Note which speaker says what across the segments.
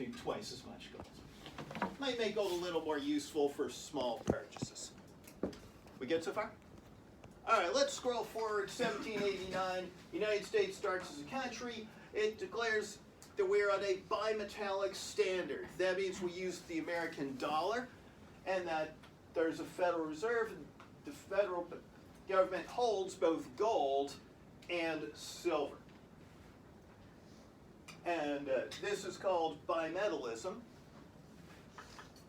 Speaker 1: to do twice as much gold. Might make gold a little more useful for small purchases. We good so far? All right, let's scroll forward. 1789, United States starts as a country. It declares that we're on a bimetallic standard. That means we use the American dollar, and that there's a Federal Reserve. The federal government holds both gold and silver. And this is called bimetallism.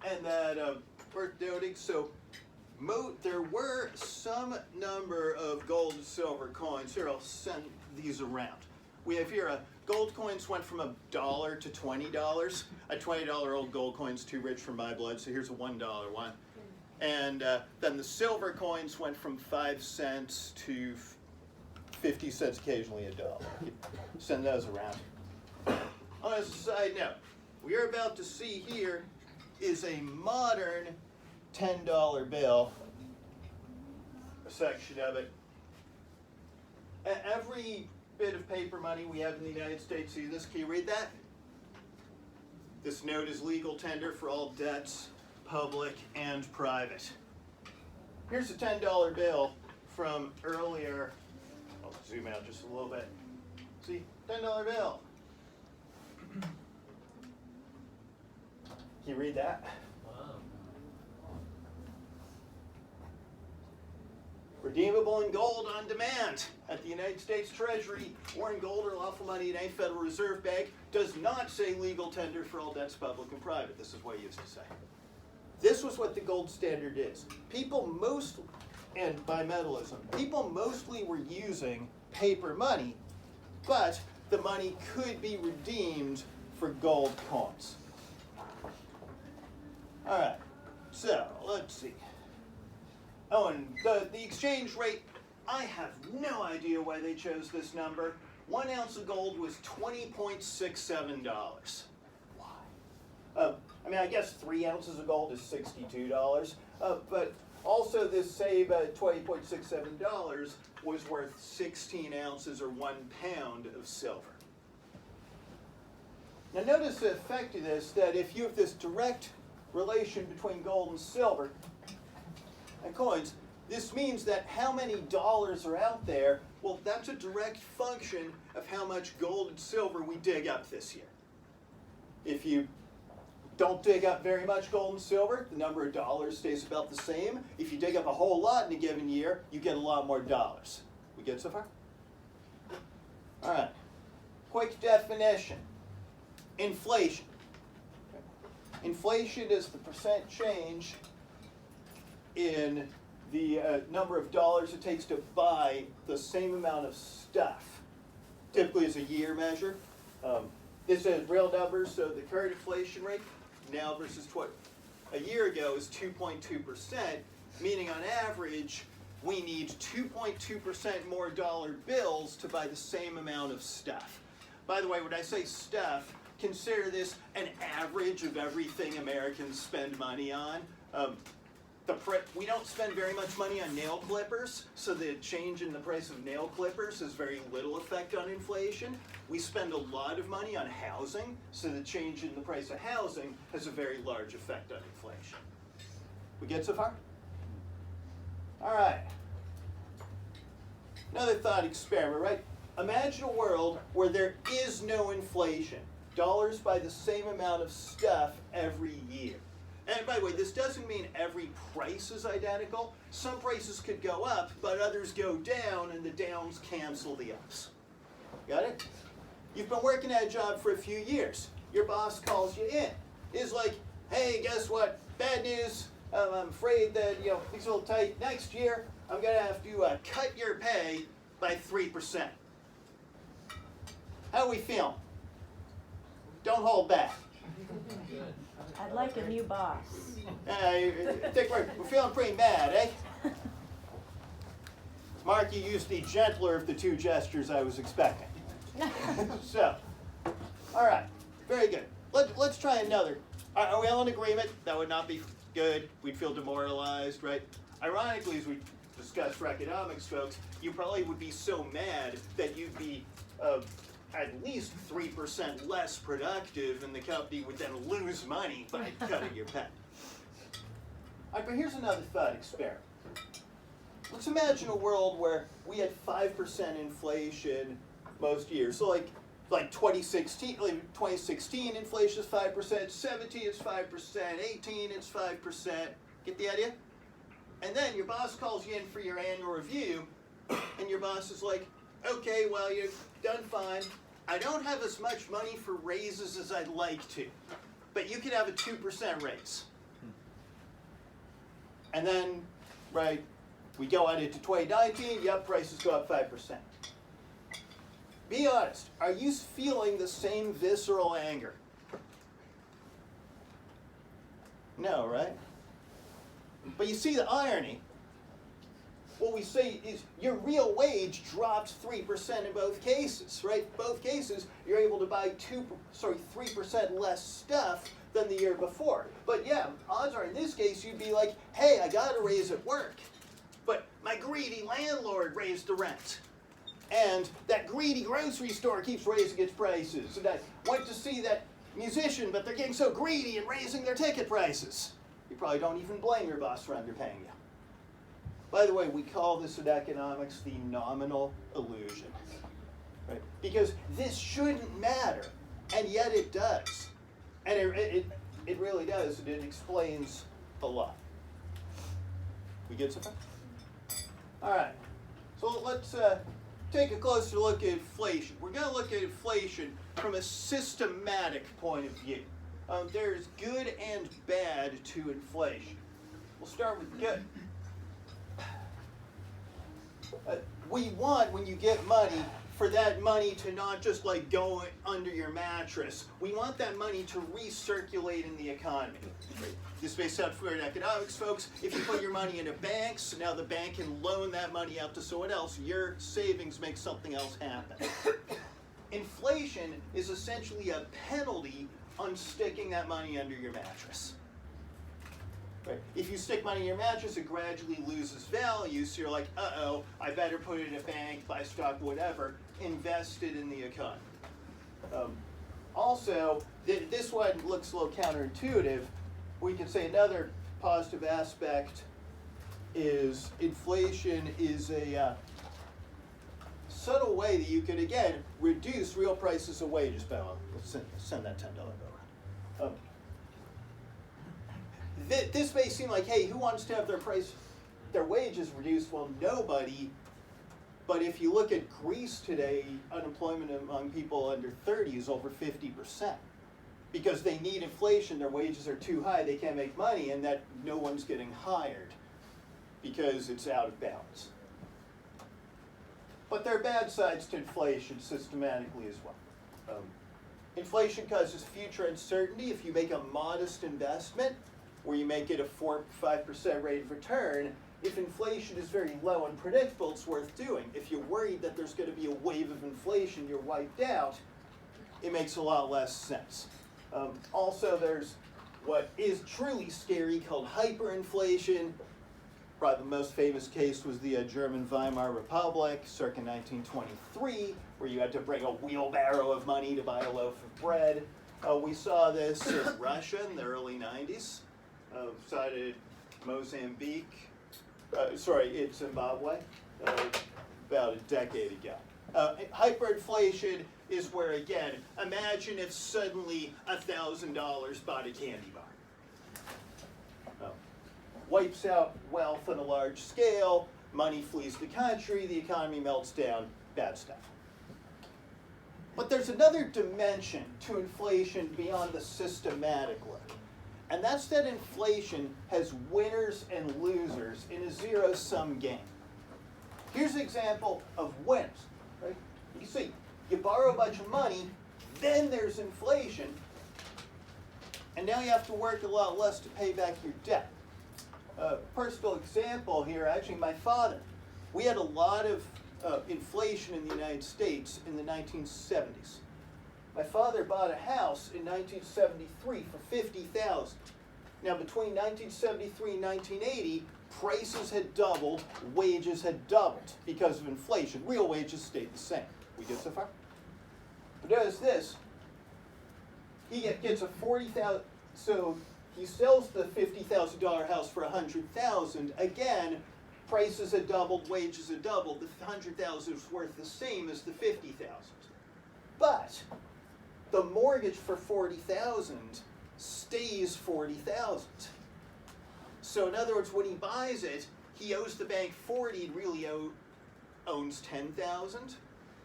Speaker 1: And that worth noting, so there were some number of gold and silver coins. Here, I'll send these around. We have here, gold coins went from $1 to $20. A $20 old gold coin's too rich for my blood, so here's a $1 one. And then the silver coins went from 5 cents to 50 cents, occasionally $1. Send those around. On a side note, we are about to see here is a modern $10 bill, a section of it. Every bit of paper money we have in the United States, see this, can you read that? This note is legal tender for all debts, public and private. Here's a $10 bill from earlier. I'll zoom out just a little bit. See, $10 bill. Can you read that? Redeemable in gold on demand at the United States Treasury or in gold or lawful money in a Federal Reserve Bank. Does not say legal tender for all debts, public and private. This is what it used to say. This was what the gold standard is. And bimetallism, people mostly were using paper money, but the money could be redeemed for gold coins. All right, so let's see. Oh, and the exchange rate, I have no idea why they chose this number. 1 ounce of gold was $20.67. Why? I mean, I guess 3 ounces of gold is $62. But also this same $20.67 was worth 16 ounces or 1 pound of silver. Now notice the effect of this, that if you have this direct relation between gold and silver and coins, this means that how many dollars are out there, well, that's a direct function of how much gold and silver we dig up this year. If you don't dig up very much gold and silver, the number of dollars stays about the same. If you dig up a whole lot in a given year, you get a lot more dollars. We good so far? All right. Quick definition. Inflation. Inflation is the percent change in the number of dollars it takes to buy the same amount of stuff. Typically is a year measure. This is real numbers, so the current inflation rate now versus what a year ago is 2.2%, meaning on average we need 2.2% more dollar bills to buy the same amount of stuff. By the way, when I say stuff, consider this an average of everything Americans spend money on. We don't spend very much money on nail clippers, so the change in the price of nail clippers has very little effect on inflation. We spend a lot of money on housing, so the change in the price of housing has a very large effect on inflation. We get so far? All right. Another thought experiment, right? Imagine a world where there is no inflation. Dollars buy the same amount of stuff every year. And by the way, this doesn't mean every price is identical. Some prices could go up, but others go down, and the downs cancel the ups. Got it? You've been working at a job for a few years. Your boss calls you in. He's like, hey, guess what? Bad news. I'm afraid that things are a little tight. Next year, I'm going to have to cut your pay by 3%. How are we feeling? Don't hold back.
Speaker 2: I'd like a new boss.
Speaker 1: I think we're feeling pretty mad, eh? Mark, you used the gentler of the two gestures I was expecting. So, all right, very good. Let's try another. Are we all in agreement? That would not be good. We'd feel demoralized, right? Ironically, as we discussed for economics, folks, you probably would be so mad that you'd be at least 3% less productive, and the company would then lose money by cutting your pay. All right, but here's another thought experiment. Let's imagine a world where we had 5% inflation most years. So like 2016 inflation is 5%, 17 is 5%, 18 is 5%. Get the idea? And then your boss calls you in for your annual review, and your boss is like, okay, well, you've done fine. I don't have as much money for raises as I'd like to, but you could have a 2% raise. And then, right, we go out into 2019, yep, prices go up 5%. Be honest, are you feeling the same visceral anger? No, right? But you see the irony. What we say is your real wage dropped 3% in both cases, right? Both cases, you're able to buy 3% less stuff than the year before. But yeah, odds are in this case you'd be like, hey, I got a raise at work, but my greedy landlord raised the rent. And that greedy grocery store keeps raising its prices. And I went to see that musician, but they're getting so greedy and raising their ticket prices. You probably don't even blame your boss for underpaying you. By the way, we call this in economics the nominal illusion, right? Because this shouldn't matter, and yet it does. And it really does, and it explains a lot. We get so far? All right, so let's take a closer look at inflation. We're going to look at inflation from a systematic point of view. There's good and bad to inflation. We'll start with good. We want, when you get money, for that money to not just like go under your mattress. We want that money to recirculate in the economy. This may sound familiar in economics, folks. If you put your money in a bank, so now the bank can loan that money out to someone else, your savings make something else happen. Inflation is essentially a penalty on sticking that money under your mattress. Right. If you stick money in your mattress, it gradually loses value, so you're like, uh-oh, I better put it in a bank, buy stock, whatever, invest it in the economy. Also, this one looks a little counterintuitive. We can say another positive aspect is inflation is a subtle way that you could, again, reduce real prices of wages. Let's send that $10 bill around. This may seem like, hey, who wants to have their wages reduced? Well, nobody. But if you look at Greece today, unemployment among people under 30 is over 50%. Because they need inflation, their wages are too high, they can't make money, and that no one's getting hired because it's out of balance. But there are bad sides to inflation systematically as well. Inflation causes future uncertainty. If you make a modest investment, where you make it a 4-5% rate of return, if inflation is very low and predictable, it's worth doing. If you're worried that there's going to be a wave of inflation, you're wiped out, it makes a lot less sense. Also, there's what is truly scary called hyperinflation. Probably the most famous case was the German Weimar Republic, circa 1923, where you had to bring a wheelbarrow of money to buy a loaf of bread. We saw this in Russia in the early 90s. Saw it in Mozambique, in Zimbabwe, about a decade ago. Hyperinflation is where, again, imagine if suddenly $1,000 bought a candy bar. Wipes out wealth on a large scale, money flees the country, the economy melts down, bad stuff. But there's another dimension to inflation beyond the systematic look. And that's that inflation has winners and losers in a zero-sum game. Here's an example of winners. Right? You see, you borrow a bunch of money, then there's inflation, and now you have to work a lot less to pay back your debt. Personal example here, actually my father. We had a lot of inflation in the United States in the 1970s. My father bought a house in 1973 for $50,000. Now, between 1973 and 1980, prices had doubled, wages had doubled because of inflation. Real wages stayed the same. We good so far? does this. He gets a 40,000. So he sells the $50,000 house for 100,000. Again, prices had doubled, wages had doubled. The 100,000 is worth the same as the 50,000. But the mortgage for 40,000 stays 40,000. So in other words, when he buys it, he owes the bank 40. He really owns 10,000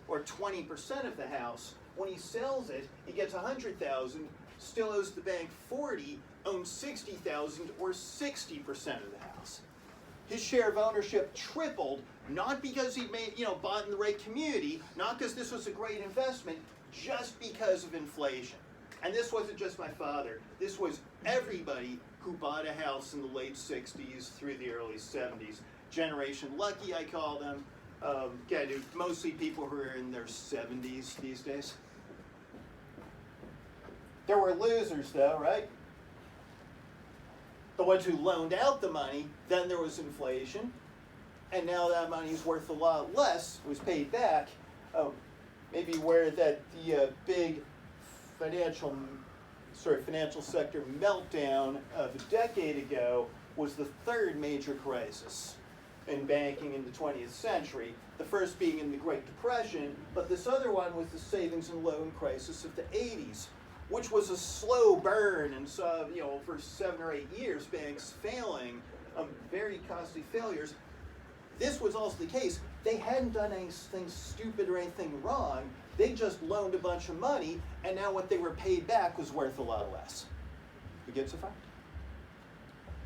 Speaker 1: or 20% of the house. When he sells it, he gets 100,000, still owes the bank 40, owns 60,000 or 60% of the house. His share of ownership tripled, not because he bought in the right community, not because this was a great investment, just because of inflation. And this wasn't just my father. This was everybody who bought a house in the late 60s through the early 70s. Generation lucky, I call them. Mostly people who are in their 70s these days. There were losers though, right? The ones who loaned out the money, then there was inflation, and now that money's worth a lot less, was paid back. Maybe where that the big financial sector meltdown of a decade ago was the third major crisis in banking in the 20th century. The first being in the Great Depression, but this other one was the savings and loan crisis of the 80s, which was a slow burn and saw, for 7 or 8 years, banks failing, very costly failures. This was also the case. They hadn't done anything stupid or anything wrong. They just loaned a bunch of money, and now what they were paid back was worth a lot less. You get so far?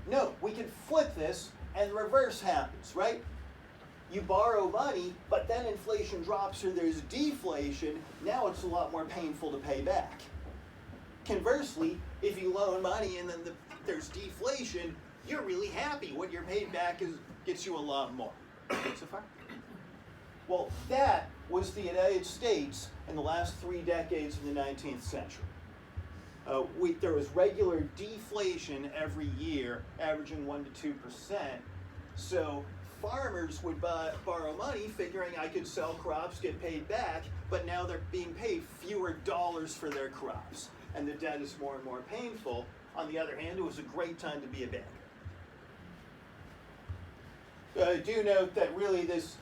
Speaker 1: No, we can flip this, and the reverse happens, right? You borrow money, but then inflation drops or there's deflation. Now it's a lot more painful to pay back. Conversely, if you loan money and then there's deflation, you're really happy. What you're paid back gets you a lot more. So far? Well, that was the United States in the last 3 decades of the 19th century. There was regular deflation every year, averaging 1% to 2%. So farmers would borrow money, figuring I could sell crops, get paid back, but now they're being paid fewer dollars for their crops. And the debt is more and more painful. On the other hand, it was a great time to be a banker. Do note that really this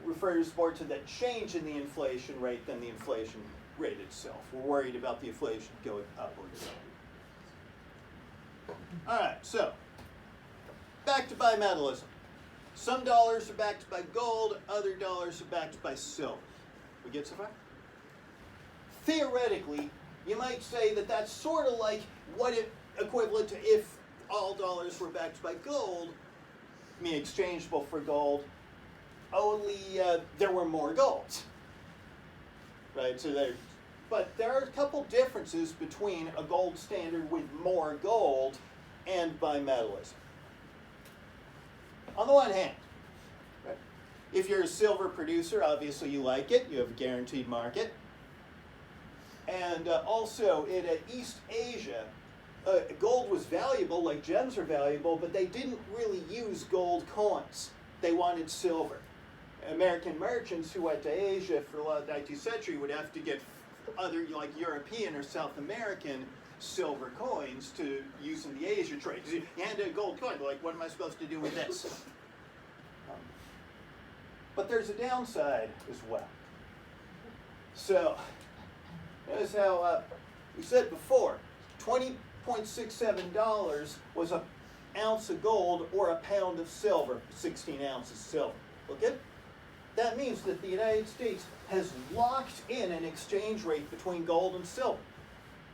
Speaker 1: refers more to the change in the inflation rate than the inflation rate itself. We're worried about the inflation going up or down. All right, so back to bimetallism. Some dollars are backed by gold, other dollars are backed by silver. We get so far? Theoretically, you might say that that's sort of like equivalent to if all dollars were backed by gold, exchangeable for gold, only there were more golds, right? But there are a couple differences between a gold standard with more gold and bimetallism. On the one hand, right, if you're a silver producer, obviously you like it. You have a guaranteed market. And also in East Asia, gold was valuable, like gems are valuable, but they didn't really use gold coins. They wanted silver. American merchants who went to Asia for a lot of the 19th century would have to get other, like European or South American silver coins to use in the Asia trade. You hand a gold coin, like, what am I supposed to do with this? But there's a downside as well. So, notice how we said before, $20.67 was an ounce of gold or a pound of silver, 16 ounces silver. Okay? That means that the United States has locked in an exchange rate between gold and silver.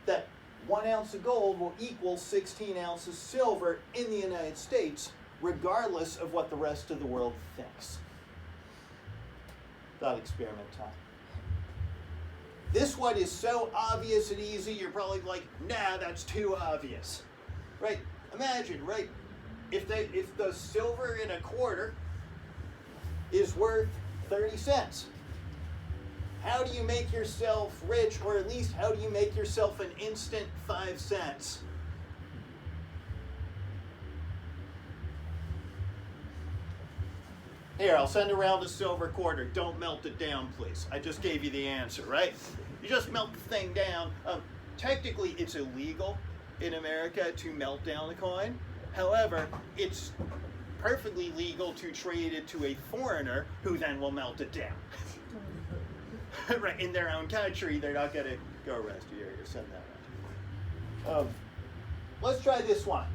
Speaker 1: That 1 ounce of gold will equal 16 ounces silver in the United States, regardless of what the rest of the world thinks. Thought experiment time. This one is so obvious and easy, you're probably like, nah, that's too obvious. Right? Imagine, right? If the silver in a quarter is worth 30 cents, how do you make yourself rich, or at least how do you make yourself an instant 5 cents? Here, I'll send around a silver quarter. Don't melt it down, please. I just gave you the answer, right? You just melt the thing down. Technically, it's illegal in America to melt down a coin. However, it's perfectly legal to trade it to a foreigner who then will melt it down. Right, in their own country, they're not going to go arrest you or send that out. Let's try this one.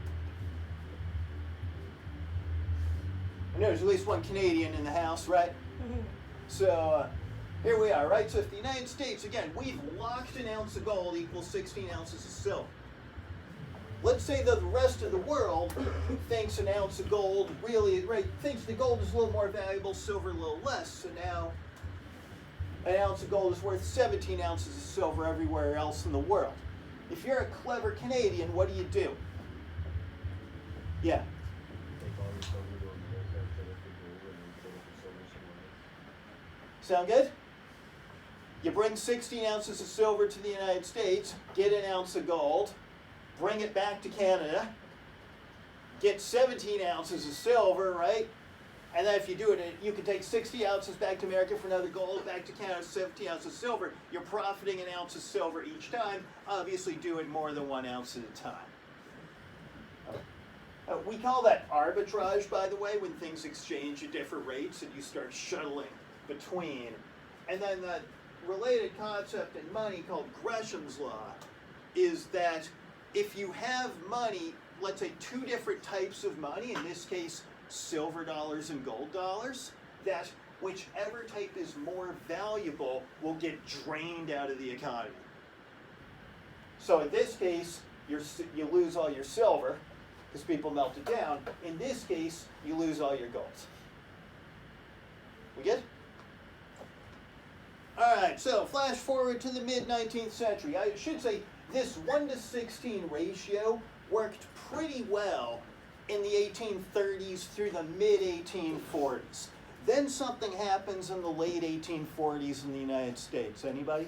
Speaker 1: I know there's at least one Canadian in the house, right? So here we are, right? So if the United States, again, we've locked an ounce of gold equals 16 ounces of silver. Let's say that the rest of the world thinks an ounce of gold really, right, thinks the gold is a little more valuable, silver a little less. So now an ounce of gold is worth 17 ounces of silver everywhere else in the world. If you're a clever Canadian, what do? Yeah. Sound good? You bring 16 ounces of silver to the United States, get an ounce of gold, bring it back to Canada, get 17 ounces of silver, right? And then if you do it, you can take 60 ounces back to America for another gold, back to Canada, 17 ounces of silver. You're profiting an ounce of silver each time. Obviously do it more than 1 ounce at a time. We call that arbitrage, by the way, when things exchange at different rates and you start shuttling between. And then the related concept in money called Gresham's law is that if you have money, let's say 2 different types of money, in this case silver dollars and gold dollars, that whichever type is more valuable will get drained out of the economy. So in this case, you lose all your silver because people melt it down. In this case, you lose all your gold. We good? All right, so flash forward to the mid-19th century. I should say this 1:16 ratio worked pretty well in the 1830s through the mid-1840s. Then something happens in the late 1840s in the United States. Anybody?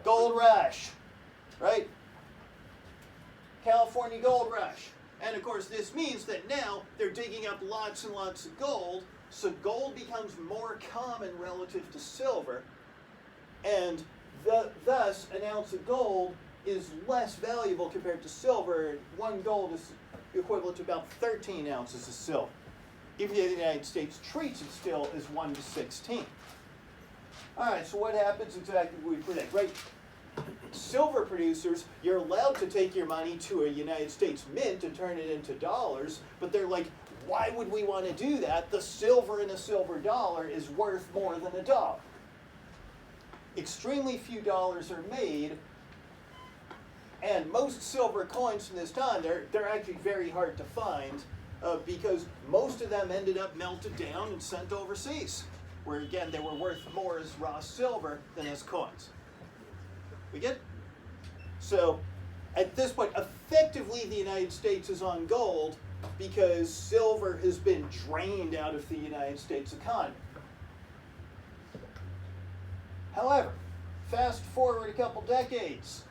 Speaker 1: Gold rush, right? California gold rush. And of course this means that now they're digging up lots and lots of gold, so gold becomes more common relative to silver, and thus an ounce of gold is less valuable compared to silver. 1 gold is equivalent to about 13 ounces of silver, even though the United States treats it still as 1:16. All right, so what happens exactly we predict, right? Silver producers, you're allowed to take your money to a United States mint and turn it into dollars, but they're like, why would we want to do that? The silver in a silver dollar is worth more than a dollar. Extremely few dollars are made, and most silver coins from this time, they're actually very hard to find because most of them ended up melted down and sent overseas, where again, they were worth more as raw silver than as coins. We get? So at this point, effectively the United States is on gold because silver has been drained out of the United States economy. However, fast forward a couple decades.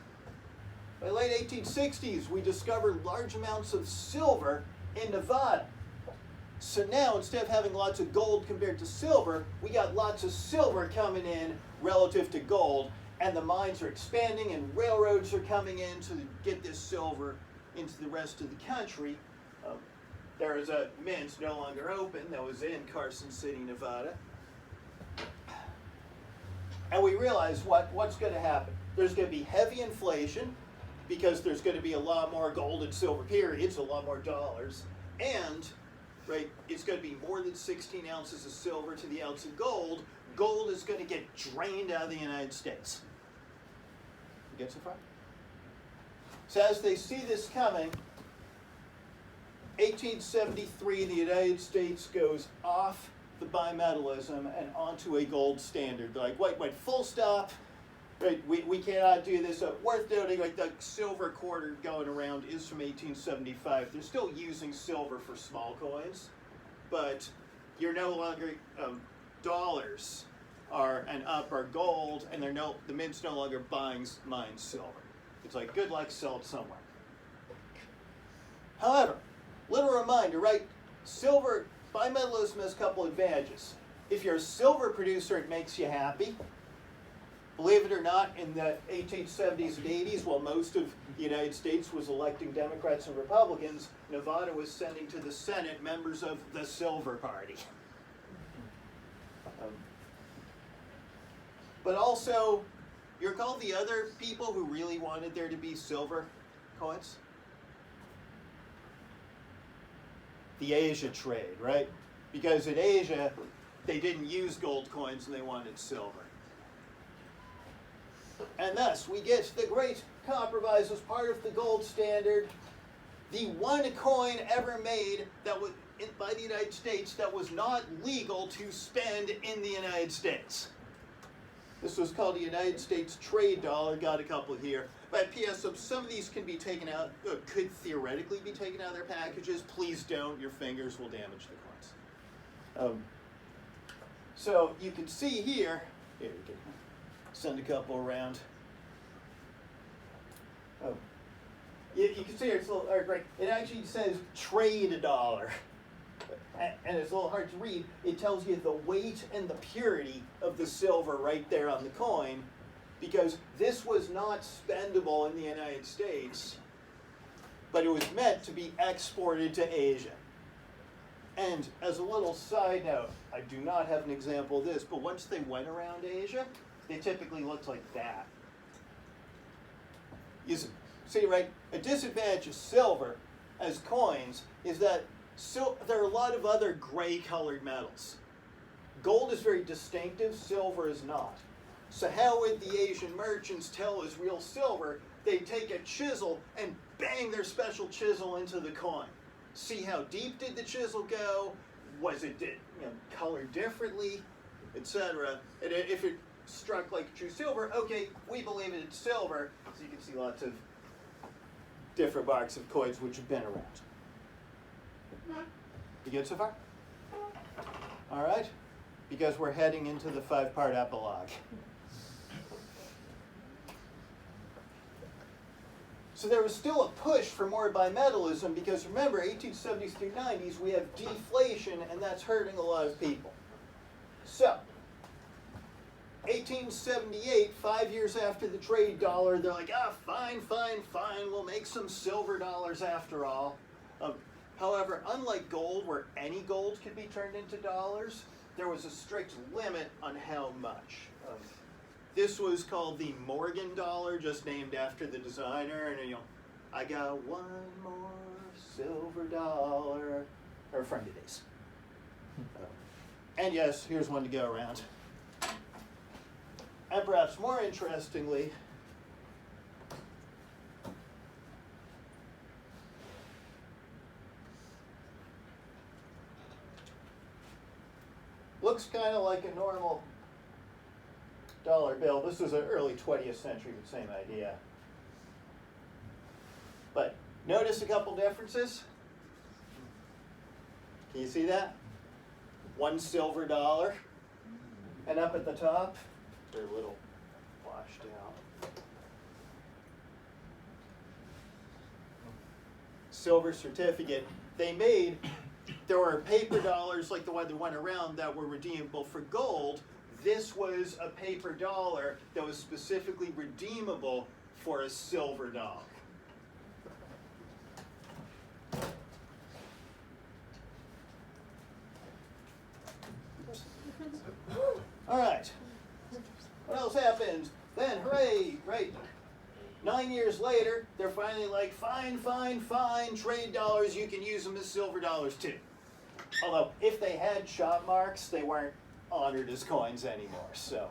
Speaker 1: By the late 1860s, we discovered large amounts of silver in Nevada. So now, instead of having lots of gold compared to silver, we got lots of silver coming in relative to gold, and the mines are expanding and railroads are coming in to get this silver into the rest of the country. There is a mint no longer open that was in Carson City, Nevada. And we realize what's going to happen. There's going to be heavy inflation because there's going to be a lot more gold and silver periods, a lot more dollars, and right, it's going to be more than 16 ounces of silver to the ounce of gold. Gold is going to get drained out of the United States. You get so far? So as they see this coming, 1873, the United States goes off the bimetallism and onto a gold standard. They're like, wait, full stop. Right, we cannot do this. Worth noting, like the silver quarter going around is from 1875. They're still using silver for small coins, but you're no longer dollars are gold, and the mint's no longer mine silver. It's like, good luck, sell it somewhere. However, little reminder, right? Silver bimetallism has a couple advantages. if you're a silver producer, it makes you happy. Believe it or not, in the 1870s and 80s, while most of the United States was electing Democrats and Republicans, Nevada was sending to the Senate members of the Silver Party. But also, you recall the other people who really wanted there to be silver coins? The Asia trade, right? Because in Asia, they didn't use gold coins and they wanted silver. And thus, we get the Great Compromise as part of the gold standard, the one coin ever made that was by the United States that was not legal to spend in the United States. This was called the United States trade dollar. Got a couple here. But P.S. Some of these can be taken out, could theoretically be taken out of their packages. Please don't. Your fingers will damage the coins. So you can see here we can send a couple around. You can see here, it's a little, right, it actually says trade dollar. And it's a little hard to read. It tells you the weight and the purity of the silver right there on the coin, because this was not spendable in the United States, but it was meant to be exported to Asia. And as a little side note, I do not have an example of this, but once they went around Asia, they typically looked like that. You see, right, a disadvantage of silver as coins is that there are a lot of other gray-colored metals. Gold is very distinctive, silver is not. So how would the Asian merchants tell is real silver? They'd take a chisel and bang their special chisel into the coin. See how deep did the chisel go? Was it colored differently, etc. And if it struck like true silver, okay, we believe it's silver. So you can see lots of different marks of coins which have been around. You good so far? All right, because we're heading into the 5-part epilogue. So there was still a push for more bimetallism because remember, 1870s through 90s, we have deflation and that's hurting a lot of people. So, 1878, 5 years after the trade dollar, they're like, fine, we'll make some silver dollars after all. However, unlike gold, where any gold could be turned into dollars, there was a strict limit on how much. This was called the Morgan dollar, just named after the designer. And I got one more silver dollar, or from today's. And yes, here's one to go around. And perhaps more interestingly, looks kind of like a normal dollar bill. This was an early 20th century, but same idea. But notice a couple differences. Can you see that? One silver dollar. And up at the top, they're a little washed out. Silver certificate. There were paper dollars like the one that went around that were redeemable for gold. This was a paper dollar that was specifically redeemable for a silver dollar. All right. What else happened? Then, hooray, right. 9 years later, they're finally like, fine, trade dollars, you can use them as silver dollars too. Although, if they had shop marks, they weren't honored as coins anymore, so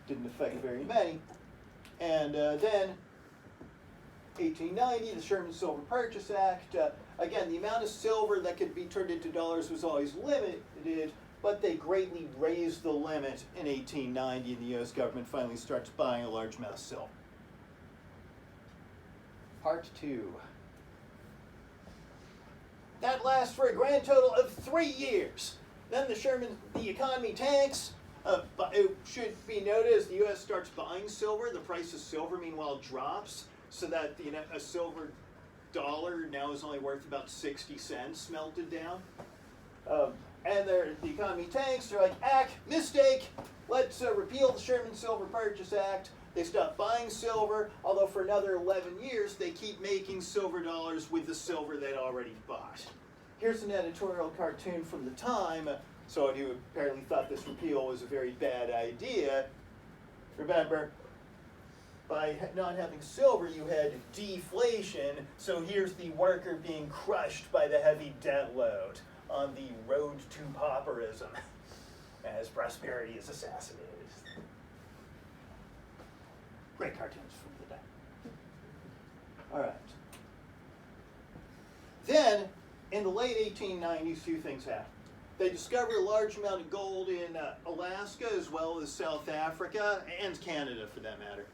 Speaker 1: didn't affect very many. And then, 1890, the Sherman Silver Purchase Act. Again, the amount of silver that could be turned into dollars was always limited, but they greatly raised the limit in 1890, and the U.S. government finally starts buying a large amount of silver. Part 2. That lasts for a grand total of 3 years. Then the economy tanks. But it should be noted as the U.S. starts buying silver, the price of silver meanwhile drops, so that a silver dollar now is only worth about 60 cents melted down. and the economy tanks. They're like, mistake, let's repeal the Sherman Silver Purchase Act. They stop buying silver, although for another 11 years they keep making silver dollars with the silver they'd already bought. Here's an editorial cartoon from the time, someone who apparently thought this repeal was a very bad idea. Remember, by not having silver, you had deflation, so here's the worker being crushed by the heavy debt load on the road to pauperism as prosperity is assassinated. Great cartoons from the day. All right. Then, in the late 1890s, two things happened. They discovered a large amount of gold in Alaska, as well as South Africa, and Canada, for that matter.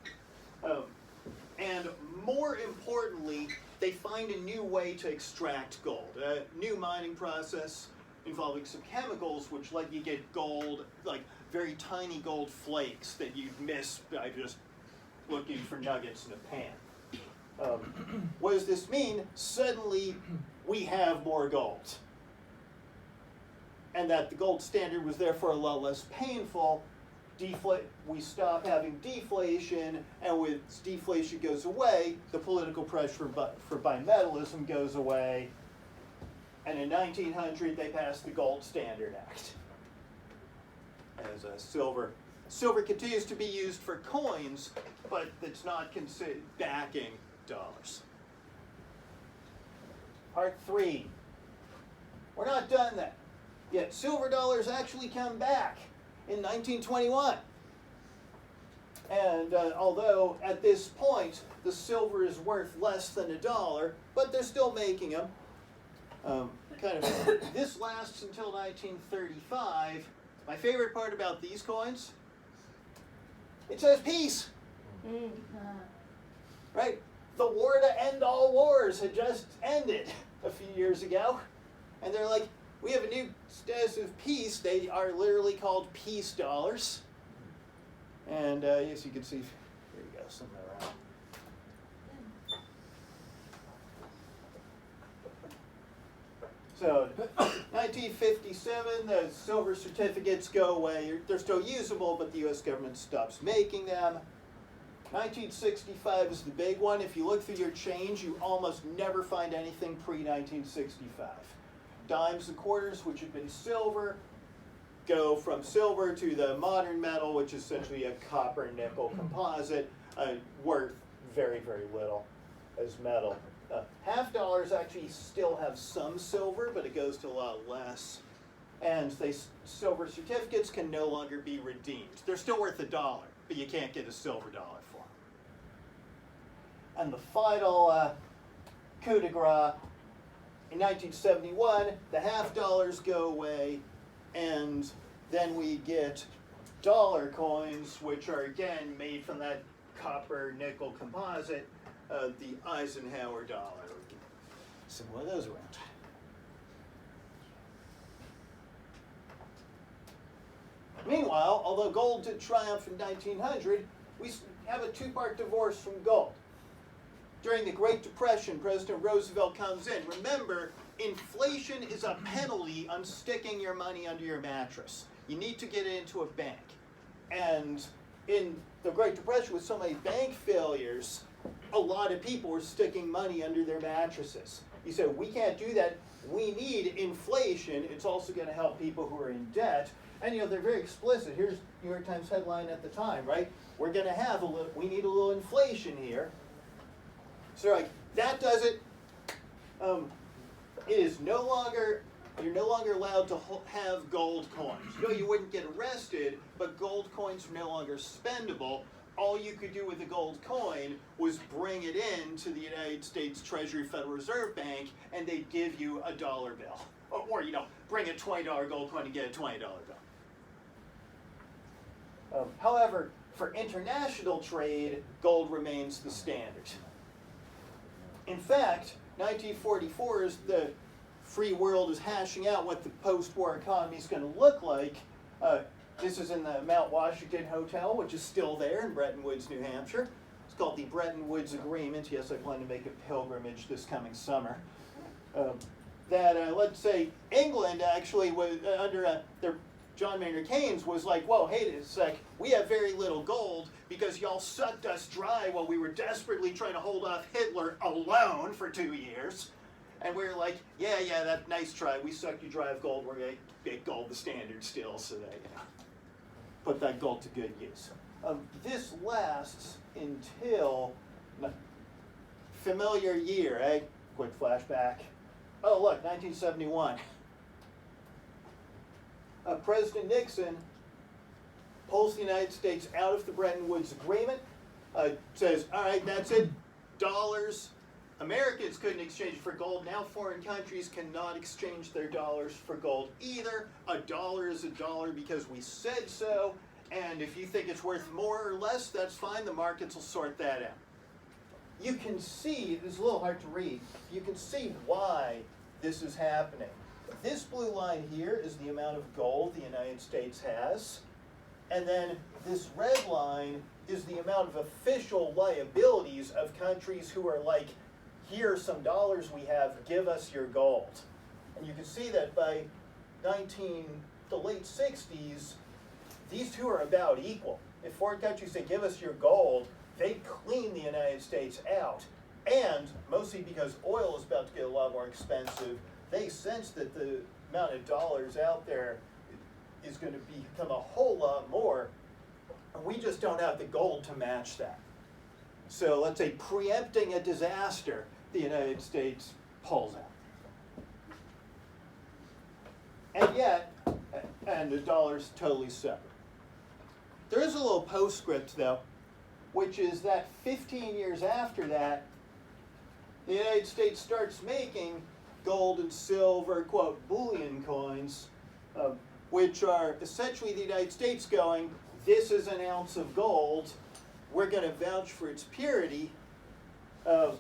Speaker 1: And more importantly, they find a new way to extract gold. A new mining process involving some chemicals which let you get gold, like very tiny gold flakes that you'd miss by just looking for nuggets in a pan. What does this mean? Suddenly, we have more gold. And that the gold standard was therefore a lot less painful. We stop having deflation, and when deflation goes away, the political pressure for bimetallism goes away. And in 1900, they passed the Gold Standard Act. As silver continues to be used for coins, but it's not considered backing dollars. Part 3. We're not done that. Yet silver dollars actually come back in 1921. And although at this point the silver is worth less than $1, but they're still making them. This lasts until 1935. My favorite part about these coins, it says peace. Right? The war to end all wars had just ended a few years ago. And they're like, we have a new status of peace. They are literally called peace dollars. And yes, you can see, here you go, somewhere around. So, 1957, the silver certificates go away. They're still usable, but the U.S. government stops making them. 1965 is the big one. If you look through your change, you almost never find anything pre-1965. Dimes and quarters, which have been silver, go from silver to the modern metal, which is essentially a copper-nickel composite, worth very, very little as metal. Half dollars actually still have some silver, but it goes to a lot less. And silver certificates can no longer be redeemed. They're still worth $1, but you can't get a silver dollar for them. And the final coup de grace, in 1971, the half dollars go away, and then we get dollar coins, which are again made from that copper-nickel composite, the Eisenhower dollar. Some of those around. Meanwhile, although gold did triumph in 1900, we have a two-part divorce from gold. During the Great Depression, President Roosevelt comes in. Remember, inflation is a penalty on sticking your money under your mattress. You need to get it into a bank. And in the Great Depression, with so many bank failures, a lot of people were sticking money under their mattresses. He said, we can't do that. We need inflation. It's also going to help people who are in debt. And they're very explicit. Here's New York Times headline at the time, right? We're going to have we need a little inflation here. So they're like, that does it. It is you're no longer allowed to have gold coins. You wouldn't get arrested, but gold coins are no longer spendable. All you could do with a gold coin was bring it in to the United States Treasury Federal Reserve Bank, and they'd give you a dollar bill. Or bring a $20 gold coin and get a $20 bill. However, for international trade, gold remains the standard. In fact, 1944, as the free world is hashing out what the post-war economy is going to look like, this is in the Mount Washington Hotel, which is still there in Bretton Woods, New Hampshire. It's called the Bretton Woods Agreement. Yes, I plan to make a pilgrimage this coming summer. that let's say England actually was under their John Maynard Keynes was like, whoa, hey, it's like we have very little gold because y'all sucked us dry while we were desperately trying to hold off Hitler alone for 2 years. And we were like, yeah, that nice try. We sucked you dry of gold. We're going to make gold the standard still so that, put that gold to good use. This lasts until, familiar year, eh? Quick flashback. Oh, look, 1971. President Nixon pulls the United States out of the Bretton Woods Agreement, says, all right, that's it, dollars. Americans couldn't exchange it for gold. Now foreign countries cannot exchange their dollars for gold either. A dollar is a dollar because we said so, and if you think it's worth more or less, that's fine. The markets will sort that out. You can see, this is a little hard to read, you can see why this is happening. This blue line here is the amount of gold the United States has, and then this red line is the amount of official liabilities of countries who are like, here are some dollars we have, give us your gold. And you can see that by the late 60s, these two are about equal. If foreign countries say, give us your gold, they clean the United States out. And mostly because oil is about to get a lot more expensive, they sense that the amount of dollars out there is going to become a whole lot more. And we just don't have the gold to match that. So let's say preempting a disaster, the United States pulls out. And yet, and the dollar's totally separate. There is a little postscript though, which is that 15 years after that, the United States starts making gold and silver, quote, bullion coins, which are essentially the United States going, this is an ounce of gold, we're going to vouch for its purity,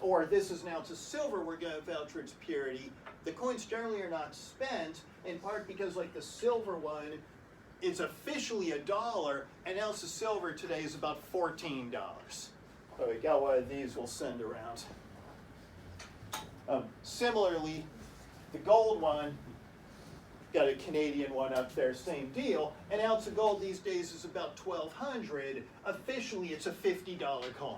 Speaker 1: or this is an ounce of silver, we're going to vouch for its purity. The coins generally are not spent, in part because like the silver one is officially $1, an ounce of silver today is about $14. So we got one of these we'll send around. Similarly, the gold one, got a Canadian one up there, same deal. An ounce of gold these days is about $1,200. Officially, it's a $50 coin.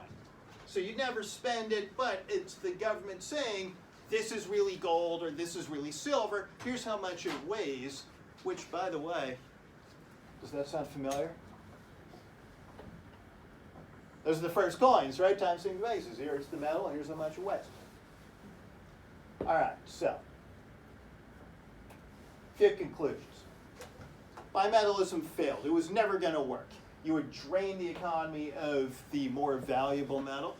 Speaker 1: So you never spend it, but it's the government saying, this is really gold or this is really silver. Here's how much it weighs, which, by the way, does that sound familiar? Those are the first coins, right? Times single basis. Here it's the metal, and here's how much it weighs. All right, so, few conclusions. Bimetallism failed. It was never going to work. You would drain the economy of the more valuable metal.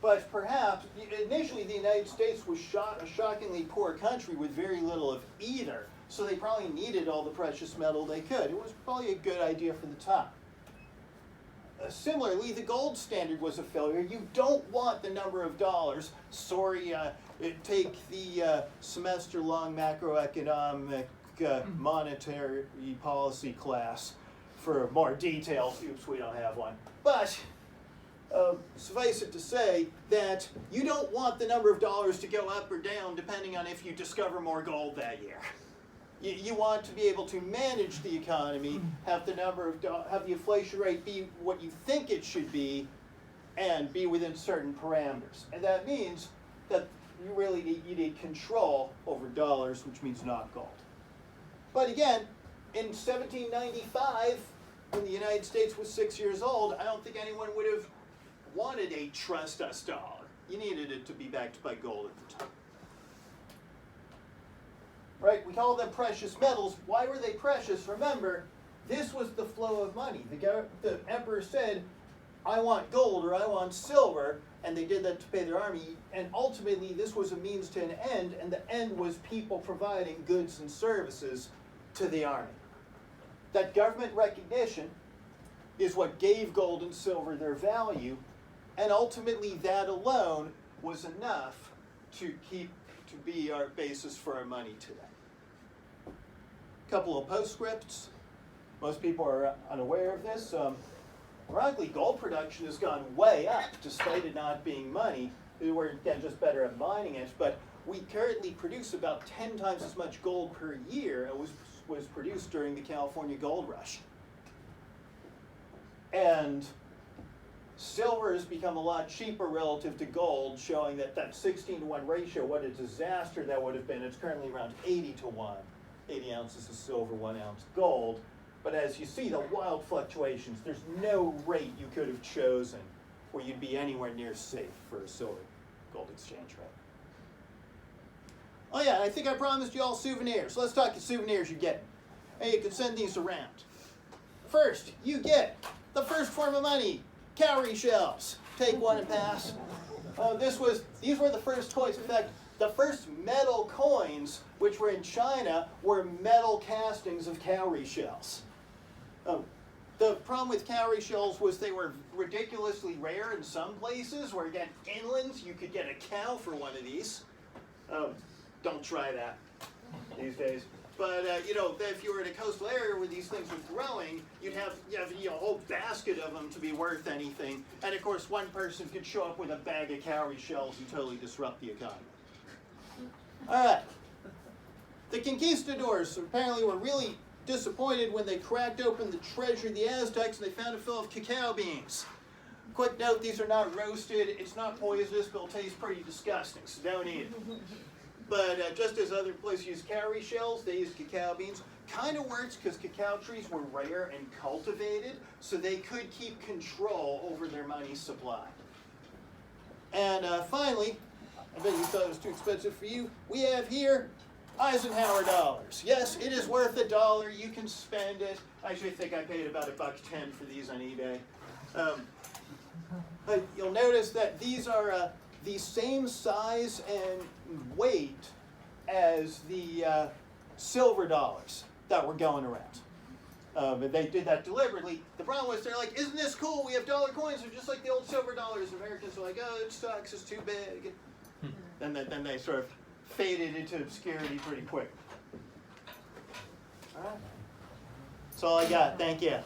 Speaker 1: But perhaps, initially the United States was a shockingly poor country with very little of either. So they probably needed all the precious metal they could. It was probably a good idea for the time. Similarly, the gold standard was a failure. You don't want the number of dollars. Sorry, take the semester-long macroeconomic monetary policy class for more details. Oops, we don't have one. But suffice it to say that you don't want the number of dollars to go up or down depending on if you discover more gold that year. You want to be able to manage the economy, have the have the inflation rate be what you think it should be, and be within certain parameters. And that means that you really need control over dollars, which means not gold. But again, in 1795, when the United States was 6 years old, I don't think anyone would have wanted a trust us dollar. You needed it to be backed by gold at the time. Right, we call them precious metals. Why were they precious? Remember, this was the flow of money. The emperor said, I want gold or I want silver, and they did that to pay their army. And ultimately, this was a means to an end, and the end was people providing goods and services to the army. That government recognition is what gave gold and silver their value, and ultimately that alone was enough to be our basis for our money today. A couple of postscripts. Most people are unaware of this. Ironically, gold production has gone way up, despite it not being money. We're, again, just better at mining it. But we currently produce about 10 times as much gold per year as was produced during the California gold rush. And silver has become a lot cheaper relative to gold, showing that that 16-to-1 ratio, what a disaster that would have been. It's currently around 80-to-1. 80 ounces of silver, 1 ounce gold. But as you see, the wild fluctuations, there's no rate you could have chosen where you'd be anywhere near safe for a silver gold exchange rate. Oh yeah, I think I promised you all souvenirs. Let's talk souvenirs you get. Hey, you can send these around. First, you get the first form of money, cowrie shells. Take one and pass. These were the first coins. In fact, the first metal coins, which were in China, were metal castings of cowrie shells. The problem with cowrie shells was they were ridiculously rare in some places, where again, inland, you could get a cow for one of these. Don't try that these days. But if you were in a coastal area where these things were growing, you'd have a whole basket of them to be worth anything. And of course, one person could show up with a bag of cowrie shells and totally disrupt the economy. All right. The conquistadors apparently were really disappointed when they cracked open the treasure of the Aztecs and they found it full of cacao beans. Quick note, these are not roasted. It's not poisonous, but it'll taste pretty disgusting, so don't eat it. But just as other places use cowrie shells, they use cacao beans. Kind of works because cacao trees were rare and cultivated, so they could keep control over their money supply. And finally, I bet you thought it was too expensive for you, we have here Eisenhower Dollars. Yes, it is worth $1. You can spend it. I actually think I paid about $1.10 for these on eBay. But you'll notice that these are the same size and weight as the silver dollars that were going around. But they did that deliberately. The problem was they're like, isn't this cool? We have dollar coins. They're just like the old silver dollars. Americans are like, oh, it sucks. It's too big. And then they sort of faded into obscurity pretty quick. All right. That's all I got. Thank you.